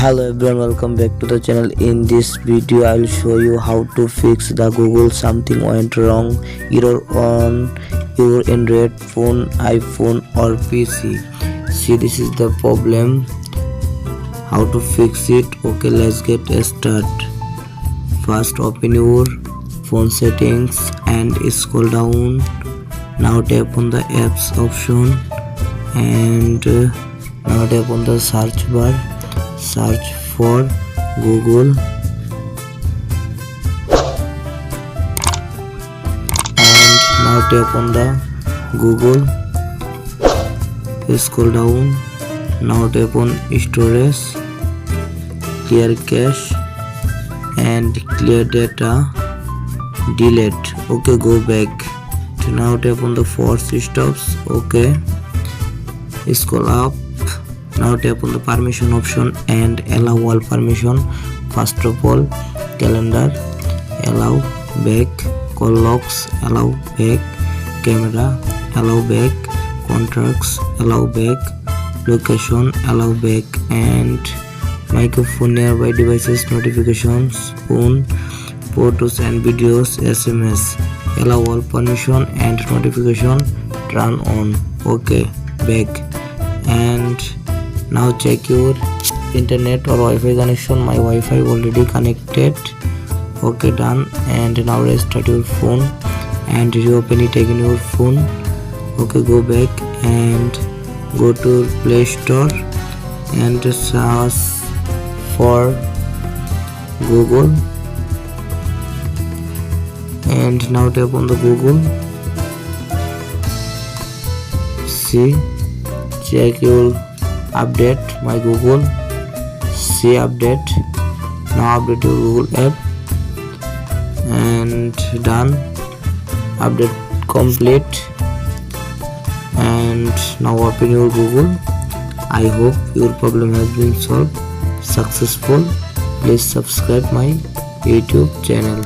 Hello everyone, welcome back to the channel. In this video I will show you how to fix the Google something went wrong error on your Android phone, iPhone or PC. See, this is the problem, how to fix it. Okay, let's get started. First, open your phone settings and scroll down. Now tap on the apps option and now tap on the search bar. Search for Google and now tap on the Google. Scroll down. Now tap on storage, clear cache and clear data, delete. Okay, go back. Now tap on the force stops. Okay, scroll up. Now tap on the permission option and allow all permission. First of all, calendar, allow back, call logs, allow back, camera, allow back, contacts, allow back, location, allow back, and microphone, nearby devices, notifications, phone, photos and videos, SMS, allow all permission and notification, turn on. Okay, back. And now check your internet or Wi-Fi connection. My Wi-Fi already connected. Okay, done. And now restart your phone and reopen it again your phone. Okay, go back and go to Play Store and search for Google and now tap on the Google. See, check your update my Google. See, update. Now update your Google app and done. Update complete and now open your Google. I hope your problem has been solved successful. Please subscribe my YouTube channel.